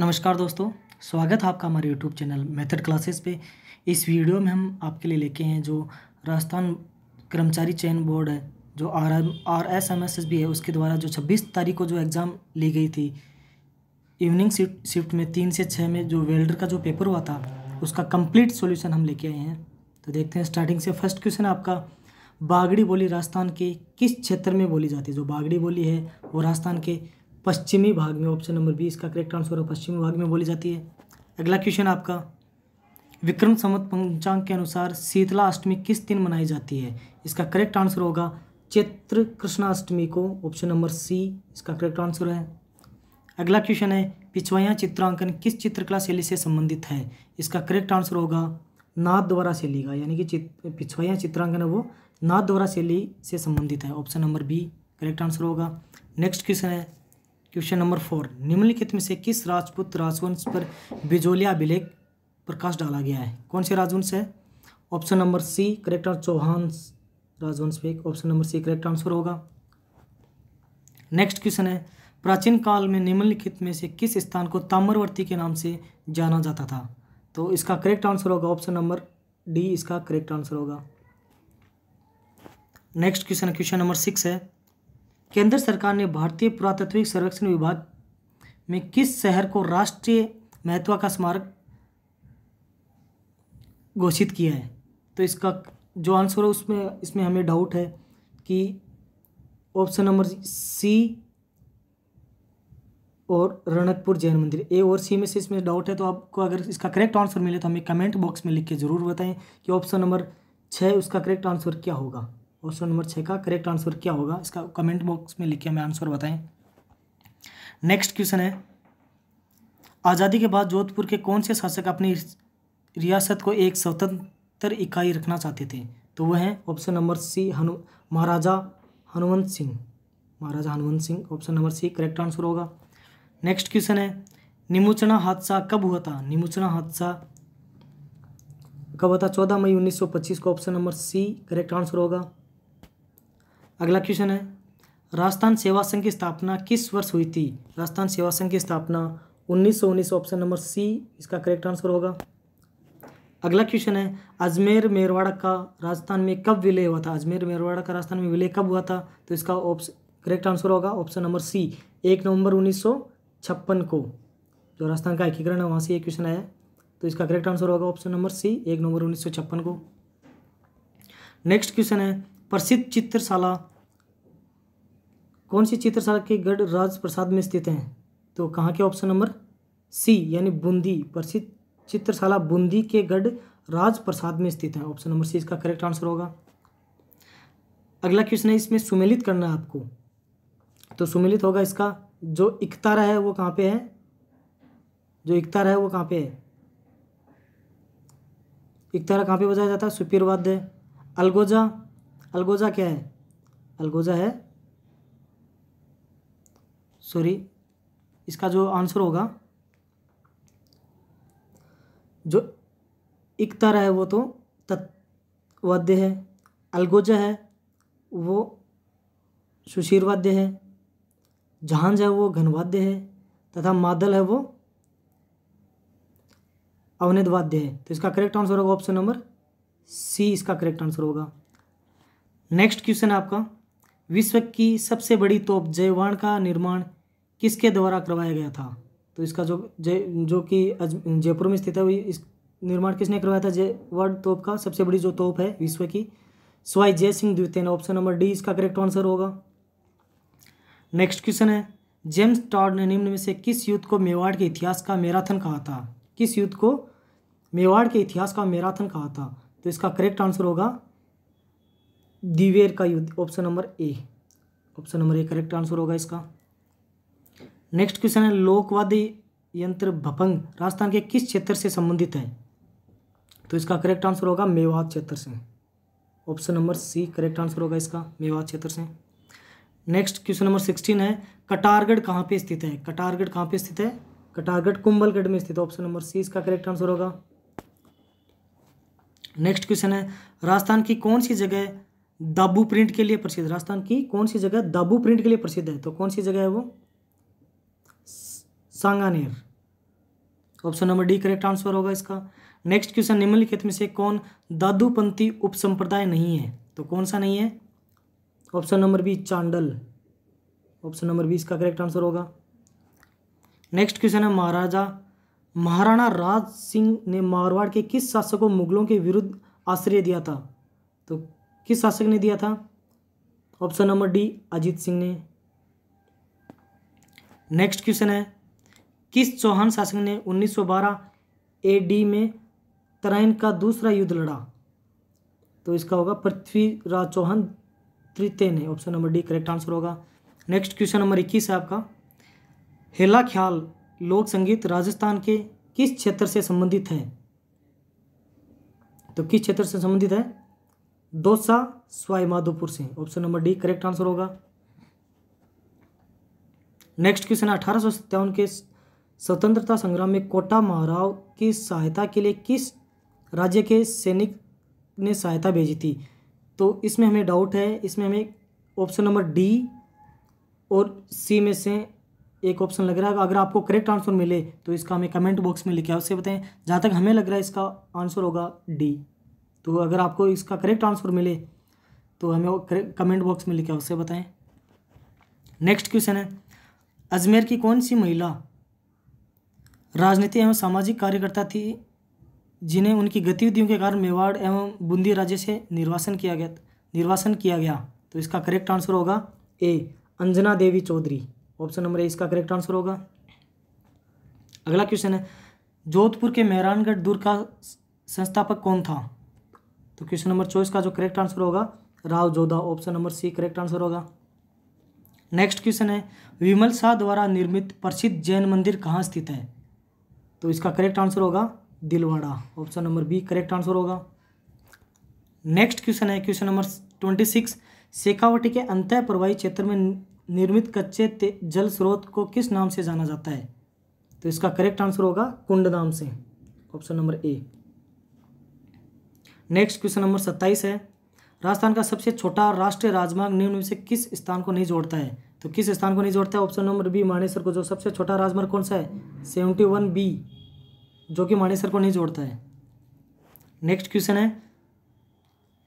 नमस्कार दोस्तों, स्वागत है आपका हमारे यूट्यूब चैनल मेथड क्लासेस पे। इस वीडियो में हम आपके लिए लेके हैं जो राजस्थान कर्मचारी चयन बोर्ड है, जो RSMSSB है, उसके द्वारा जो 26 तारीख को जो एग्ज़ाम ली गई थी इवनिंग शिफ्ट में 3 से 6 में जो वेल्डर का जो पेपर हुआ था, उसका कंप्लीट सॉल्यूशन हम लेके आए हैं। तो देखते हैं स्टार्टिंग से। फर्स्ट क्वेश्चन है आपका, बागड़ी बोली राजस्थान के किस क्षेत्र में बोली जाती है? जो बागड़ी बोली है वो राजस्थान के पश्चिमी भाग में, ऑप्शन नंबर बी इसका करेक्ट आंसर है, पश्चिमी भाग में बोली जाती है। अगला क्वेश्चन आपका, विक्रम संवत पंचांग के अनुसार शीतला अष्टमी किस दिन मनाई जाती है? इसका करेक्ट आंसर होगा चैत्र कृष्णाष्टमी को, ऑप्शन नंबर सी इसका करेक्ट आंसर है। अगला क्वेश्चन है, पिछवाइयाँ चित्रांकन किस चित्रकला शैली से संबंधित है? इसका करेक्ट आंसर होगा नाथद्वारा शैली का, यानी कि पिछवाइयाँ चित्रांकन है वो नाथद्वारा शैली से संबंधित है, option number B correct answer होगा। नेक्स्ट क्वेश्चन है क्वेश्चन नंबर 4, निम्नलिखित में से किस राजपूत राजवंश पर बिजोलिया अभिलेख प्रकाश डाला गया है? कौन से राजवंश है? Option number C correct answer, Chauhan राजवंश पे, option number C correct answer होगा। नेक्स्ट क्वेश्चन है, प्राचीन काल में निम्नलिखित में से किस स्थान को ताम्रवर्ती के नाम से जाना जाता था? तो इसका करेक्ट आंसर होगा ऑप्शन नंबर डी इसका करेक्ट आंसर होगा। नेक्स्ट क्वेश्चन क्वेश्चन नंबर 6 है, केंद्र सरकार ने भारतीय पुरातत्विक सर्वेक्षण विभाग में किस शहर को राष्ट्रीय महत्व का स्मारक घोषित किया है? तो इसका जो आंसर है इसमें हमें डाउट है कि ऑप्शन नंबर सी और रणकपुर जैन मंदिर, ए और सी में से इसमें डाउट है। तो आपको अगर इसका करेक्ट आंसर मिले तो हमें कमेंट बॉक्स में लिख के ज़रूर बताएं कि ऑप्शन नंबर 6 उसका करेक्ट आंसर क्या होगा। ऑप्शन नंबर 6 का करेक्ट आंसर क्या होगा, इसका कमेंट बॉक्स में लिख के हमें आंसर बताएं। नेक्स्ट क्वेश्चन है, आज़ादी के बाद जोधपुर के कौन से शासक अपनी रियासत को एक स्वतंत्र इकाई रखना चाहते थे? तो वह है option number C Maharaja Hanumant Singh, option number C correct answer होगा। नेक्स्ट क्वेश्चन है, निमुचना हादसा कब हुआ था? निमुचना हादसा कब हुआ था? 14 मई 1925 को, option number C correct answer होगा। अगला क्वेश्चन है, राजस्थान सेवा संघ की स्थापना किस वर्ष हुई थी? राजस्थान सेवा संघ की स्थापना 1919, ऑप्शन नंबर सी इसका करेक्ट आंसर होगा। अगला क्वेश्चन है, अजमेर मेरवाड़ा का राजस्थान में कब विलय हुआ था? अजमेर मेरवाड़ा का राजस्थान में विलय कब हुआ था? तो इसका करेक्ट आंसर होगा ऑप्शन नंबर सी 1 नवंबर 1956 को, जो राजस्थान का एकीकरण है वहाँ से ये क्वेश्चन आया। तो इसका करेक्ट आंसर होगा ऑप्शन नंबर सी 1 नवंबर 1956 को। नेक्स्ट क्वेश्चन है, प्रसिद्ध चित्रशाला कौन सी चित्रशाला के गढ़ राजप्रसाद में स्थित हैं? तो कहाँ के? ऑप्शन नंबर सी यानी बूंदी, प्रसिद्ध चित्रशाला बूंदी के गढ़ राजप्रसाद में स्थित है, ऑप्शन नंबर सी इसका करेक्ट आंसर होगा। अगला क्वेश्चन है, इसमें सुमेलित करना है आपको, तो सुमेलित होगा इसका जो इकतारा है वो कहाँ पे है? जो इकतारा है वो कहाँ पे है? इकतारा कहाँ पे बजाया जाता है? सुपीर वाद्य। अलगोजा क्या है? अलगोजा है, सॉरी, इसका जो आंसर होगा जो इकतारा है वो तो तत्वाद्य है, अलगोजा है वो सुशीर वाद्य है, झांझ है वो घनवाद्य है, तथा मादल है वो अवनित वाद्य है। तो इसका करेक्ट आंसर होगा ऑप्शन नंबर सी इसका करेक्ट आंसर होगा। नेक्स्ट क्वेश्चन है आपका, विश्व की सबसे बड़ी तोप जयवाण का निर्माण किसके द्वारा करवाया गया था? तो इसका जो कि जयपुर में स्थित है, इस निर्माण किसने करवाया था? जयवाण तोप का सबसे बड़ी जो तोप है विश्व की, स्वाई जय सिंह द्वितीय, ऑप्शन नंबर डी इसका करेक्ट आंसर होगा। नेक्स्ट क्वेश्चन है, जेम्स टॉड ने निम्न में से किस युद्ध को मेवाड़ के इतिहास का मैराथन कहा था? किस युद्ध को मेवाड़ के इतिहास का मैराथन कहा था? तो इसका करेक्ट आंसर होगा दिवेर का युद्ध, option number A correct answer होगा इसका। नेक्स्ट क्वेश्चन है, लोकवाद्य यंत्र भपंग राजस्थान के किस क्षेत्र से संबंधित है? तो इसका करेक्ट आंसर होगा मेवात क्षेत्र से, option number C correct answer होगा इसका, मेवात क्षेत्र से। नेक्स्ट क्वेश्चन नंबर 16 है, कटारगढ़ कहाँ पे स्थित है? कटारगढ़ कहाँ पे स्थित है? कटारगढ़ कुंभलगढ़ में स्थित है, ऑप्शन नंबर सी इसका करेक्ट आंसर होगा। नेक्स्ट क्वेश्चन है, राजस्थान की कौन सी जगह दाबू प्रिंट के लिए प्रसिद्ध? राजस्थान की कौन सी जगह दाबू प्रिंट के लिए प्रसिद्ध है? तो कौन सी जगह है वो? Sanganer, option number D correct answer होगा इसका। नेक्स्ट क्वेश्चन, निम्नलिखित में से कौन दादूपंथी उपसंप्रदाय नहीं है? तो कौन सा नहीं है? ऑप्शन नंबर बी चांडल, ऑप्शन नंबर बी इसका करेक्ट आंसर होगा। नेक्स्ट क्वेश्चन है, महाराणा राज सिंह ने मारवाड़ के किस शासक को मुगलों के विरुद्ध आश्रय दिया था? तो किस शासक ने दिया था? Option number D Ajit Singh ने। नेक्स्ट क्वेश्चन है, किस चौहान शासक ने 1912 एडी में तराइन का दूसरा युद्ध लड़ा? तो इसका होगा पृथ्वीराज चौहान तृतीय ने। Option number D correct answer होगा। नेक्स्ट क्वेश्चन नंबर 21 है आपका, हेला ख्याल लोक संगीत राजस्थान के किस क्षेत्र से संबंधित है? तो किस क्षेत्र से संबंधित है? दौसा सवाई माधोपुर से। Option number D correct answer होगा। नेक्स्ट क्वेश्चन, 1857 के स्वतंत्रता संग्राम में कोटा महाराव की सहायता के लिए किस राज्य के सैनिक ने सहायता भेजी थी? तो इसमें हमें डाउट है, इसमें हमें ऑप्शन नंबर डी और सी में से एक ऑप्शन लग रहा है। अगर आपको करेक्ट आंसर मिले तो इसका हमें कमेंट बॉक्स में लिखे उससे बताएं। जहाँ तक हमें लग रहा है इसका आंसर होगा डी। तो अगर आपको इसका करेक्ट आंसर मिले तो हमें कमेंट बॉक्स में लिखे उससे बताएं। नेक्स्ट क्वेश्चन है, अजमेर की कौन सी महिला राजनीति एवं सामाजिक कार्यकर्ता थी जिन्हें उनकी गतिविधियों के कारण मेवाड़ एवं बूंदी राज्य से निर्वासन किया गया? तो इसका करेक्ट आंसर होगा ए अंजना देवी चौधरी। ऑप्शन नंबर ए इसका करेक्ट आंसर होगा। अगला क्वेश्चन है, जोधपुर के मेहरानगढ़ दुर्ग का संस्थापक कौन था? तो क्वेश्चन नंबर 24 का जो करेक्ट आंसर होगा Rao Jodha. Option number C correct answer होगा। नेक्स्ट क्वेश्चन है, विमल शाह द्वारा निर्मित प्रसिद्ध जैन मंदिर कहाँ स्थित है? तो इसका करेक्ट आंसर होगा Dilwara. Option number B correct answer होगा। नेक्स्ट क्वेश्चन है, क्वेश्चन नंबर 26, शेखावटी के अंतः प्रवाही क्षेत्र में निर्मित कच्चे जल स्रोत को किस नाम से जाना जाता है? तो इसका करेक्ट आंसर होगा कुंड नाम से। ऑप्शन नंबर ए। नेक्स्ट क्वेश्चन नंबर 27 है, राजस्थान का सबसे छोटा राष्ट्रीय राजमार्ग निम्न में से किस स्थान को नहीं जोड़ता है? तो किस स्थान को नहीं जोड़ता है? ऑप्शन नंबर बी मानेसर को। जो सबसे छोटा राजमार्ग कौन सा है? 71B, जो कि मानेसर को नहीं जोड़ता है। नेक्स्ट क्वेश्चन है,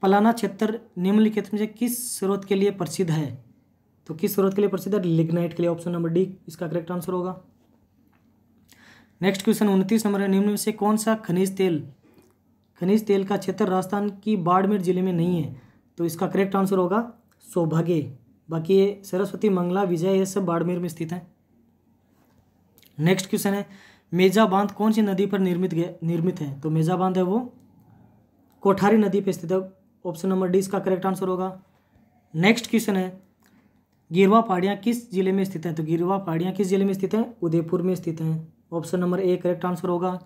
पलाना क्षेत्र निम्नलिखित में से किस स्रोत के लिए प्रसिद्ध है? तो किस स्रोत के लिए प्रसिद्ध है? लिग्नाइट के लिए। ऑप्शन नंबर डी इसका करेक्ट आंसर होगा। नेक्स्ट क्वेश्चन 29 नंबर है, निम्न में से कौन सा खनिज तेल का क्षेत्र राजस्थान की बाड़मेर जिले में नहीं है? तो इसका करेक्ट आंसर होगा सौभाग्य। बाकी ये सरस्वती, मंगला, विजय ये सब बाड़मेर में स्थित है। नेक्स्ट क्वेश्चन है, मेजा बांध कौन सी नदी पर निर्मित है? तो मेजा बांध है वो कोठारी नदी पर स्थित है। ऑप्शन नंबर डी इसका करेक्ट आंसर होगा। नेक्स्ट क्वेश्चन है, गिरवा पहाड़ियाँ किस जिले में स्थित है? तो गिरवा पहाड़ियाँ किस जिले में स्थित है? उदयपुर में स्थित हैं। Option number A correct answer होगा।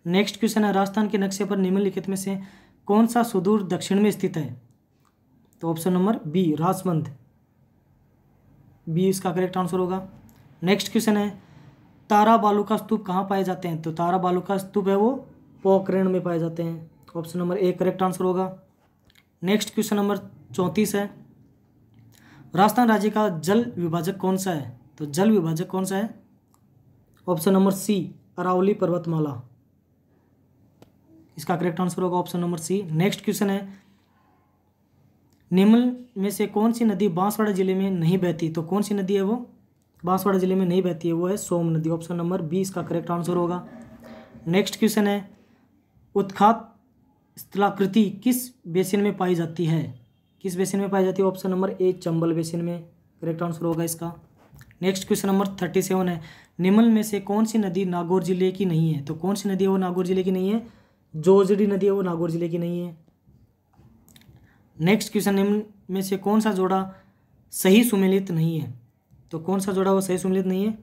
नेक्स्ट क्वेश्चन है, राजस्थान के नक्शे पर निम्नलिखित में से कौन सा सुदूर दक्षिण में स्थित है? तो ऑप्शन नंबर बी राजमंद, बी इसका करेक्ट आंसर होगा। नेक्स्ट क्वेश्चन है, तारा बालू का स्तूप कहाँ पाए जाते हैं? तो तारा बालू का स्तूप है वो पोखरण में पाए जाते हैं। Option number A correct answer होगा। नेक्स्ट क्वेश्चन नंबर 34 है, राजस्थान राज्य का जल विभाजक कौन सा है? तो जल विभाजक कौन सा है? ऑप्शन नंबर सी अरावली पर्वतमाला, इसका करेक्ट आंसर होगा option number C. Next question है, निम्न में से कौन सी नदी बांसवाड़ा जिले में नहीं बहती? तो कौन सी नदी है वो बांसवाड़ा जिले में नहीं बहती है? वो है सोम नदी। ऑप्शन नंबर बी इसका करेक्ट आंसर होगा। नेक्स्ट क्वेश्चन है, उत्खात स्थलाकृति किस बेसिन में पाई जाती है? किस बेसिन में पाई जाती है? ऑप्शन नंबर ए चंबल बेसिन में करेक्ट आंसर होगा इसका। नेक्स्ट क्वेश्चन नंबर 37 है, निम्न में से कौन सी नदी नागौर जिले की नहीं है? तो कौन सी नदी है वो नागौर जिले की नहीं है? जोजड़ी नदी है वो नागौर जिले की नहीं है। नेक्स्ट क्वेश्चन, निम्न में से कौन सा जोड़ा सही सुमेलित नहीं है? तो कौन सा जोड़ा वो सही सुमेलित नहीं है?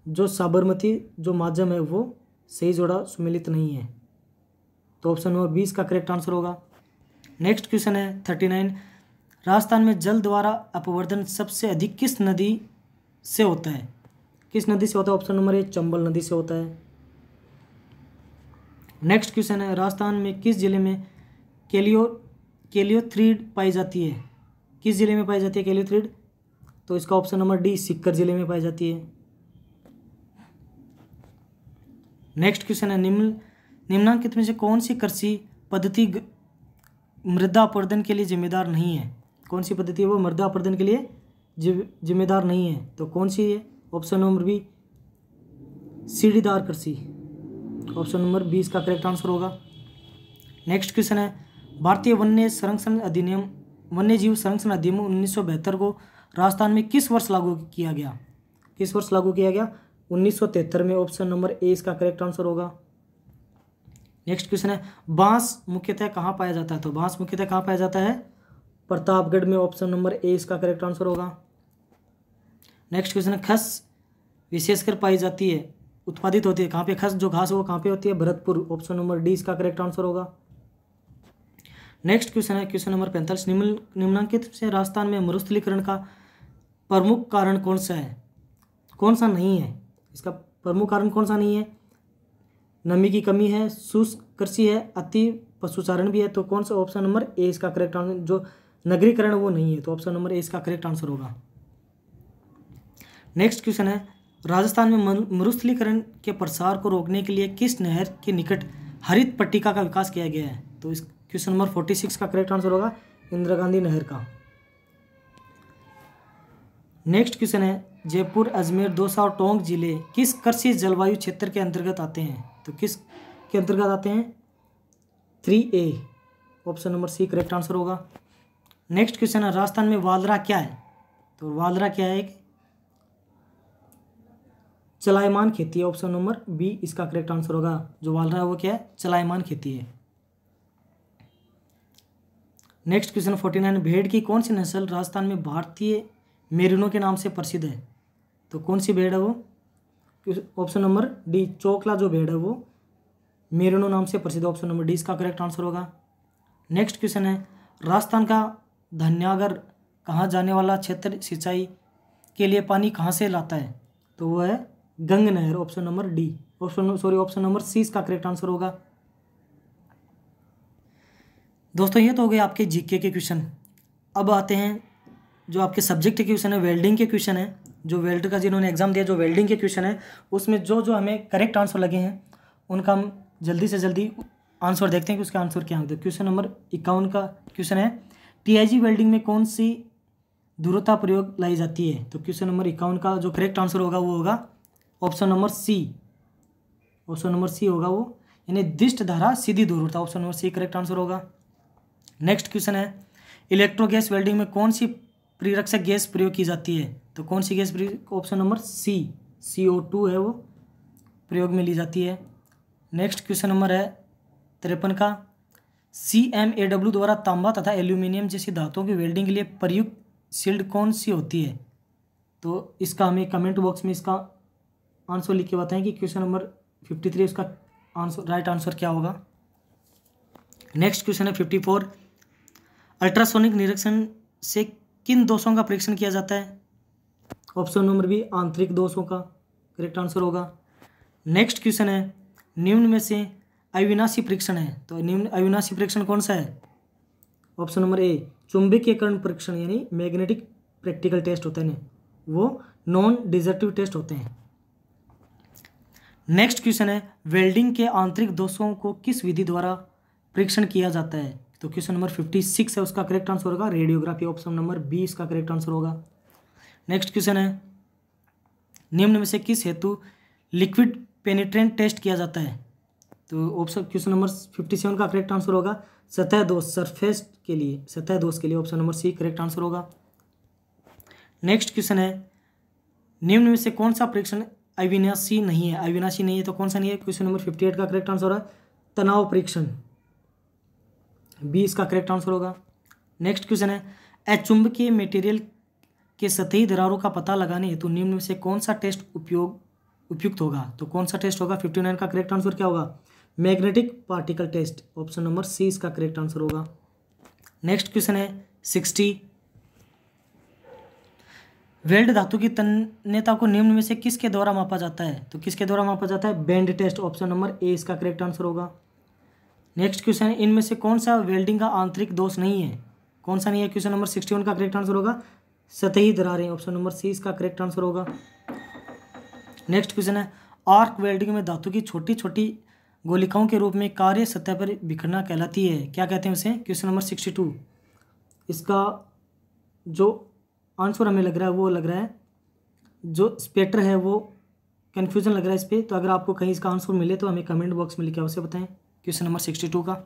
जो साबरमती जो माध्यम है वो सही जोड़ा सुमेलित नहीं है। तो ऑप्शन नंबर 20 का करेक्ट आंसर होगा। नेक्स्ट क्वेश्चन है 39, राजस्थान में जल द्वारा अपवर्धन सबसे अधिक किस नदी से होता है? किस नदी से होता है? ऑप्शन नंबर ए चंबल नदी से होता है। नेक्स्ट क्वेश्चन है, राजस्थान में किस जिले में केलियोथ्रीड पाई जाती है? किस जिले में पाई जाती है केलियोथ्रीड? तो इसका ऑप्शन नंबर डी सीकर जिले में पाई जाती है। नेक्स्ट क्वेश्चन है निम्नलिखित में से कौन सी कृषि पद्धति मृदा अपरदन के लिए जिम्मेदार नहीं है? कौन सी पद्धति है वो मृदा अपरदन के लिए जिम्मेदार नहीं है? तो कौन सी है? ऑप्शन नंबर बी सीढ़ीदार कृषि। ऑप्शन नंबर बी इसका करेक्ट आंसर होगा। नेक्स्ट क्वेश्चन है भारतीय वन्य जीव संरक्षण अधिनियम 1972 को राजस्थान में किस वर्ष लागू किया गया? किस वर्ष लागू किया गया? 1973 में। ऑप्शन नंबर ए इसका करेक्ट आंसर होगा। नेक्स्ट क्वेश्चन है बांस मुख्यतः कहाँ पाया जाता है? तो बांस मुख्यतः कहाँ पाया जाता है? प्रतापगढ़ में। ऑप्शन नंबर ए इसका करेक्ट आंसर होगा। नेक्स्ट क्वेश्चन है खस विशेषकर पाई जाती है, उत्पादित होती है कहाँ पे? खस जो घास वो कहाँ पे होती है? भरतपुर। ऑप्शन नंबर डी इसका करेक्ट आंसर होगा। नेक्स्ट क्वेश्चन है क्वेश्चन नंबर 45 निम्नलिखित से राजस्थान में मरुस्थलीकरण का प्रमुख कारण कौन सा है? कौन सा नहीं है? इसका प्रमुख कारण कौन सा नहीं है? नमी की कमी है, शुष्क कृषि है, अति पशुचारण भी है। तो कौन सा? ऑप्शन नंबर ए इसका करेक्ट आंसर। जो नगरीकरण वो नहीं है, तो ऑप्शन नंबर ए इसका करेक्ट आंसर होगा। नेक्स्ट क्वेश्चन है राजस्थान में मरुस्थलीकरण के प्रसार को रोकने के लिए किस नहर के निकट हरित पट्टिका का विकास किया गया है? तो इस क्वेश्चन नंबर 46 का करेक्ट आंसर होगा इंदिरा गांधी नहर का। नेक्स्ट क्वेश्चन है जयपुर, अजमेर, दौसा और टोंक जिले किस कृषि जलवायु क्षेत्र के अंतर्गत आते हैं? तो किस के अंतर्गत आते हैं? 3A। Option number C correct answer होगा। नेक्स्ट क्वेश्चन है राजस्थान में वालरा क्या है? तो वालरा क्या है? चलायमान खेती है। ऑप्शन नंबर बी इसका करेक्ट आंसर होगा। जो वालरा है वो क्या है? चलायमान खेती है। नेक्स्ट क्वेश्चन 49 भेड़ की कौन सी नस्ल राजस्थान में भारतीय मेरिनो के नाम से प्रसिद्ध है? तो कौन सी भेड़ है वो? ऑप्शन नंबर डी चोकला जो भेड़ है वो मेरिनो नाम से प्रसिद्ध। ऑप्शन नंबर डी इसका करेक्ट आंसर होगा। नेक्स्ट क्वेश्चन है राजस्थान का धन्यागर कहाँ जाने वाला क्षेत्र सिंचाई के लिए पानी कहाँ से लाता है? तो वो है गंग नहर। Option number D option number C इसका करेक्ट आंसर होगा। दोस्तों ये तो हो गए आपके जीके के क्वेश्चन। अब आते हैं जो आपके सब्जेक्ट के क्वेश्चन है, वेल्डिंग के क्वेश्चन है। जो वेल्ड का जिन्होंने एग्जाम दिया, जो वेल्डिंग के क्वेश्चन है उसमें जो जो हमें करेक्ट आंसर लगे हैं उनका हम जल्दी से जल्दी आंसर देखते हैं कि उसका आंसर क्या होता है। क्वेश्चन नंबर 51 का क्वेश्चन है टीआईजी वेल्डिंग में कौन सी दूरता प्रयोग लाई जाती है? तो क्वेश्चन नंबर 51 का जो करेक्ट आंसर होगा वो होगा option number C. Option number C होगा वो, यानी दिष्ट धारा सीधी दूरता। Option number C correct answer होगा। नेक्स्ट क्वेश्चन है इलेक्ट्रो गैस वेल्डिंग में कौन सी प्रेरक गैस प्रयोग की जाती है? तो कौन सी gas? Option number C CO2 है वो प्रयोग में ली जाती है। नेक्स्ट क्वेश्चन नंबर है 53 का CMAW द्वारा तांबा तथा एल्यूमिनियम जैसी धातुओं की वेल्डिंग के लिए प्रयुक्त शील्ड कौन सी होती है? तो इसका हमें कमेंट बॉक्स में इसका आंसर लिख के बताएं कि क्वेश्चन नंबर 53 इसका आंसर राइट आंसर क्या होगा। नेक्स्ट क्वेश्चन है 54 अल्ट्रासोनिक निरीक्षण से किन दोषों का परीक्षण किया जाता है? ऑप्शन नंबर बी आंतरिक दोषों का करेक्ट आंसर होगा। नेक्स्ट क्वेश्चन है निम्न में से अविनाशी परीक्षण है, तो निम्न अविनाशी परीक्षण कौन सा है? ऑप्शन नंबर ए चुंबकीयकरण परीक्षण, यानी मैग्नेटिक प्रैक्टिकल टेस्ट होते हैं वो नॉन डिजर्टिव टेस्ट होते हैं। नेक्स्ट क्वेश्चन है वेल्डिंग के आंतरिक दोषों को किस विधि द्वारा परीक्षण किया जाता है? तो क्वेश्चन नंबर 56 है, उसका करेक्ट आंसर होगा रेडियोग्राफी। ऑप्शन नंबर बी इसका करेक्ट आंसर होगा। नेक्स्ट क्वेश्चन है निम्न में से किस हेतु लिक्विड पेनिट्रेंट टेस्ट किया जाता है? तो ऑप्शन क्वेश्चन नंबर 57 का करेक्ट आंसर होगा सतह दोष, सरफेस के लिए, सतह दोष के लिए। Option number C correct answer होगा। नेक्स्ट क्वेश्चन है निम्न में से कौन सा परीक्षण अविनाशी नहीं है? अविनाशी नहीं है तो कौन सा नहीं है? क्वेश्चन नंबर 58 का करेक्ट आंसर होगा तनाव परीक्षण, बी इसका करेक्ट आंसर होगा। नेक्स्ट क्वेश्चन है अचुंबकीय मटेरियल के सतही दरारों का पता लगाने हेतु निम्न में से कौन सा टेस्ट उपयुक्त होगा? तो कौन सा टेस्ट होगा? 59 का करेक्ट आंसर क्या होगा? Magnetic particle test. Option number C इसका करेक्ट आंसर होगा। नेक्स्ट क्वेश्चन है 60 वेल्ड धातु की तन्यता को निम्न में से किसके द्वारा मापा जाता है? तो किसके द्वारा मापा जाता है? Bend test. Option number A इसका करेक्ट आंसर होगा। नेक्स्ट क्वेश्चन है इनमें से कौन सा वेल्डिंग का आंतरिक दोष नहीं है? कौन सा नहीं है? क्वेश्चन नंबर 61 का करेक्ट आंसर होगा सतही दरारें। ऑप्शन नंबर सी इसका करेक्ट आंसर होगा। नेक्स्ट क्वेश्चन है आर्क वेल्डिंग में धातु की छोटी छोटी गोलिकाओं के रूप में कार्य सतह पर बिखरना कहलाती है, क्या कहते हैं उसे? Question number 62। इसका जो आंसर हमें लग रहा है वो लग रहा है, जो स्पेक्टर है वो कन्फ्यूजन लग रहा है इस पर। तो अगर आपको कहीं इसका आंसर मिले तो हमें कमेंट बॉक्स में लिख के अवश्य बताएं। क्वेश्चन नंबर 62 का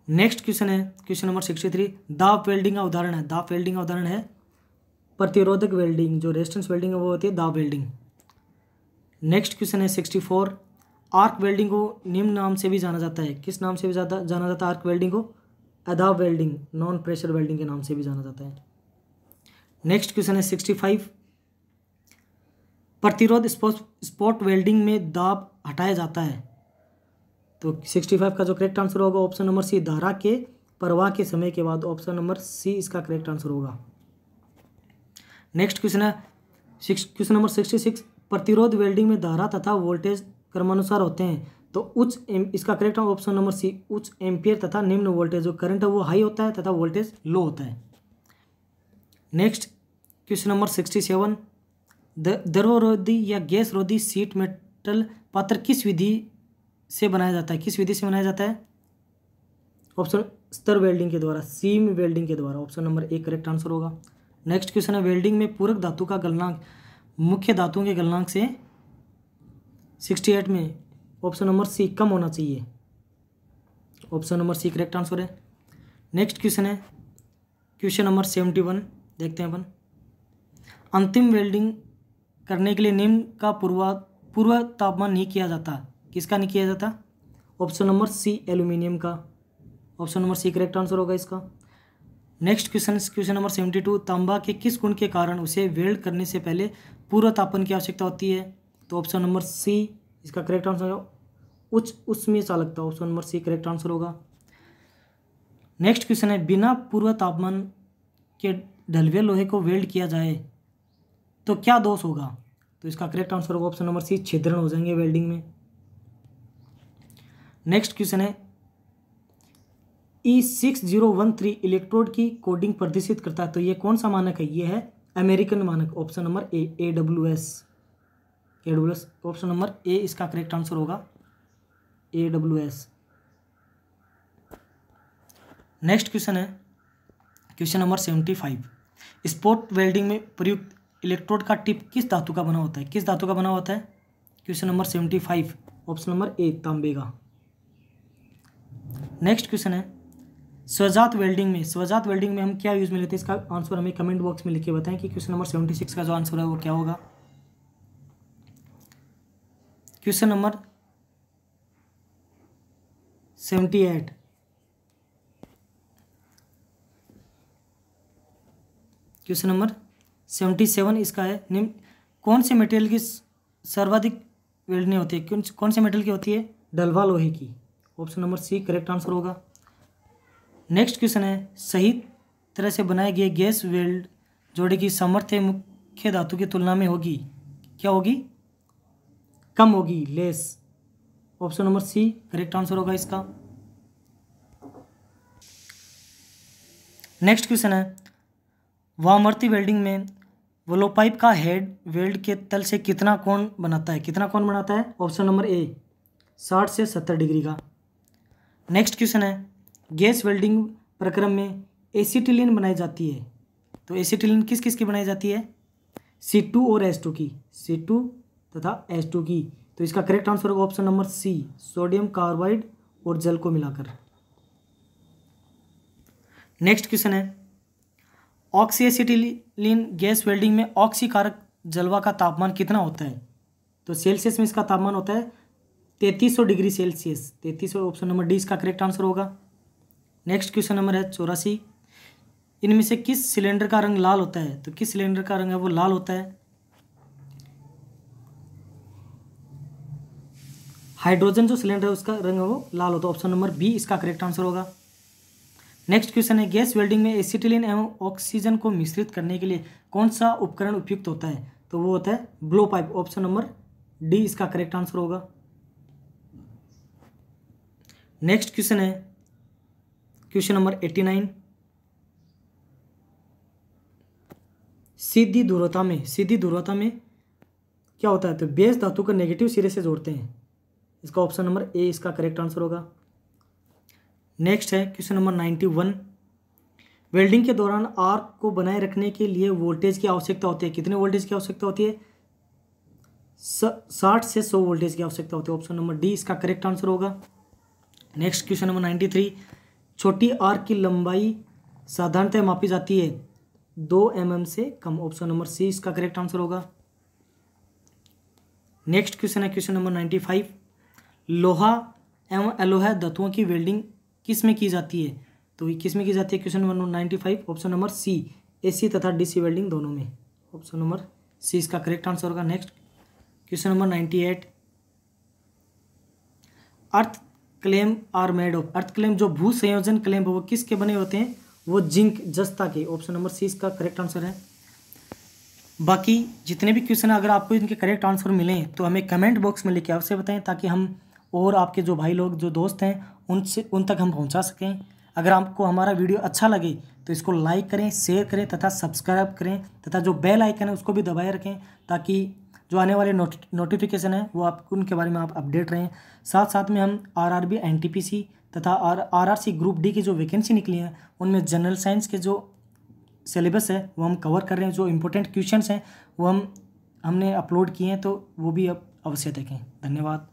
नेक्स्ट क्वेश्चन है क्वेश्चन नंबर 63। दाब वेल्डिंग का उदाहरण है, दाब वेल्डिंग का उदाहरण है प्रतिरोधक वेल्डिंग, जो रेजिस्टेंस वेल्डिंग है वो होती है दाब वेल्डिंग। नेक्स्ट क्वेश्चन है 64। आर्क वेल्डिंग को निम्न नाम से भी जाना जाता है, किस नाम से भी जाना जाता है आर्क वेल्डिंग को? अदाब वेल्डिंग, नॉन प्रेशर वेल्डिंग के नाम से भी जाना जाता है। नेक्स्ट क्वेश्चन है 65। प्रतिरोध स्पॉट वेल्डिंग में दाब हटाया जाता है, तो 65 का जो करेक्ट आंसर होगा ऑप्शन नंबर सी, धारा के प्रवाह के समय के बाद, ऑप्शन नंबर सी इसका करेक्ट आंसर होगा। नेक्स्ट क्वेश्चन है क्वेश्चन नंबर 66। प्रतिरोध वेल्डिंग में धारा तथा वोल्टेज क्रमानुसार होते हैं, तो इसका करेक्ट ऑप्शन नंबर सी, उच्च एम्पियर तथा निम्न वोल्टेज, जो करंट है वो हाई होता है तथा वोल्टेज लो होता है। Next question number 67। द्रवरोधी या गैस रोधी सीट मेटल पात्र किस विधि से बनाया जाता है, किस विधि से बनाया जाता है? ऑप्शन स्तर वेल्डिंग के द्वारा, सीम वेल्डिंग के द्वारा, option number A correct answer होगा। नेक्स्ट क्वेश्चन है वेल्डिंग में पूरक धातु का गलनांक मुख्य धातुओं के गलनांक से 68 में ऑप्शन नंबर सी कम होना चाहिए, option number C correct answer है। नेक्स्ट क्वेश्चन है क्वेश्चन नंबर 71, देखते हैं अपन। अंतिम वेल्डिंग करने के लिए निम्न का पूर्व तापमान नहीं किया जाता, किसका नहीं किया जाता? ऑप्शन नंबर सी एल्यूमिनियम का, option number C correct answer होगा इसका। Next question number 72। तांबा के किस गुण के कारण उसे वेल्ड करने से पहले पूर्व तापन की आवश्यकता होती है, तो ऑप्शन नंबर सी इसका करेक्ट आंसर होगा उच्च उष्मीय चालकता, option number C correct answer होगा। नेक्स्ट क्वेश्चन है बिना पूर्व तापमान के ढलवे लोहे को वेल्ड किया जाए तो क्या दोष होगा, तो इसका करेक्ट आंसर होगा ऑप्शन नंबर सी, छिद्रण हो जाएंगे वेल्डिंग में। नेक्स्ट क्वेश्चन है E6013 इलेक्ट्रोड की कोडिंग प्रदर्शित करता है, तो ये कौन सा मानक है? ये है अमेरिकन मानक, option number A, AWS, option number A इसका करेक्ट आंसर होगा, AWS। नेक्स्ट क्वेश्चन है क्वेश्चन नंबर 75। स्पॉट वेल्डिंग में प्रयुक्त इलेक्ट्रोड का टिप किस धातु का बना होता है, किस धातु का बना होता है? क्वेश्चन नंबर 75, ऑप्शन नंबर ए तांबे का। नेक्स्ट क्वेश्चन है स्वजात वेल्डिंग में हम क्या यूज में लेते हैं, इसका आंसर हमें कमेंट बॉक्स में लिख के बताएं कि क्वेश्चन नंबर 76 का जो आंसर है वो क्या होगा। Question number 78। क्वेश्चन नंबर 77 इसका है, निम्न कौन से मटेरियल की सर्वाधिक वेल्डिंग होती है, कौन से मेटल की होती है? डलवा लोहे की, option number C correct answer होगा। नेक्स्ट क्वेश्चन है सही तरह से बनाए गए गैस वेल्ड जोड़े की सामर्थ्य मुख्य धातु की तुलना में होगी, क्या होगी? कम होगी, less, option number C correct answer होगा इसका। नेक्स्ट क्वेश्चन है वामवर्ती वेल्डिंग में वोलो पाइप का हेड वेल्ड के तल से कितना कोण बनाता है, कितना कोण बनाता है? ऑप्शन नंबर ए 60 से 70 डिग्री का। नेक्स्ट क्वेश्चन है गैस वेल्डिंग प्रक्रम में एसिटिलीन बनाई जाती है, तो एसिटिलीन किस किस की बनाई जाती है? C2 और H2 की, C2 तथा H2 की, तो इसका करेक्ट आंसर होगा option number C, sodium carbide और जल को मिलाकर। नेक्स्ट क्वेश्चन है ऑक्सी एसिटिलीन गैस वेल्डिंग में ऑक्सी कारक जलवा का तापमान कितना होता है, तो सेल्सियस में इसका तापमान होता है 3300 degree Celsius, 3300, option number D इसका करेक्ट आंसर होगा। नेक्स्ट क्वेश्चन नंबर है 84। इनमें से किस सिलेंडर का रंग लाल होता है, तो किस सिलेंडर का रंग है वो लाल होता है? हाइड्रोजन जो सिलेंडर है उसका रंग है वो लाल होता है, ऑप्शन नंबर बी इसका करेक्ट आंसर होगा। नेक्स्ट क्वेश्चन है गैस वेल्डिंग में एसिटिलीन एवं ऑक्सीजन को मिश्रित करने के लिए कौन सा उपकरण उपयुक्त होता है, तो वो होता है blow pipe, option number D इसका करेक्ट आंसर होगा। नेक्स्ट क्वेश्चन है क्वेश्चन नंबर 89। सीधी ध्रुवता में क्या होता है, तो बेस धातु को नेगेटिव सिरे से जोड़ते हैं। इसका ऑप्शन नंबर ए इसका करेक्ट आंसर होगा। नेक्स्ट है क्वेश्चन नंबर 91। वेल्डिंग के दौरान आर्क को बनाए रखने के लिए वोल्टेज की आवश्यकता होती है। कितने वोल्टेज की आवश्यकता होती है? 60 से 100 वोल्टेज की आवश्यकता होती है। ऑप्शन नंबर डी इसका करेक्ट आंसर होगा। Next question number 93। छोटी आर्क की लंबाई साधारणतः मापी जाती है 2 mm से कम। ऑप्शन नंबर सी इसका करेक्ट आंसर होगा। नेक्स्ट क्वेश्चन है क्वेश्चन नंबर 95। लोहा एवं एलोहा धातुओं की वेल्डिंग किस में की जाती है? तो ये किस में की जाती है? Question number 95 option number C, AC तथा डीसी वेल्डिंग दोनों में। ऑप्शन नंबर सी इसका करेक्ट आंसर होगा। Next question number 98। Earth clamp are made of. Earth clamp जो भू संयोजन क्लेम वो किसके बने होते हैं? वो जिंक जस्ता के। ऑप्शन नंबर सी इसका करेक्ट आंसर है। बाकी जितने भी क्वेश्चन अगर आपको इनके करेक्ट आंसर मिलें तो हमें कमेंट बॉक्स में लिख के अवश्य बताएं, ताकि हम और आपके जो भाई लोग जो दोस्त हैं उन तक हम पहुंचा सकें। अगर आपको हमारा वीडियो अच्छा लगे तो इसको लाइक करें, शेयर करें तथा सब्सक्राइब करें, तथा जो बेल आइकन है उसको भी दबाए रखें, ताकि जो आने वाले नोटिफिकेशन है वो आप उनके बारे में आप अपडेट रहें। साथ साथ में हम आरआरबी, एनटीपीसी तथा आरआरसी ग्रुप डी की जो वैकेंसी निकली हैं उनमें जनरल साइंस के जो सिलेबस है वो हम कवर कर रहे हैं। जो इंपॉर्टेंट क्वेश्चंस हैं वो हमने अपलोड किए हैं, तो वो भी अब अवश्य देखें। धन्यवाद।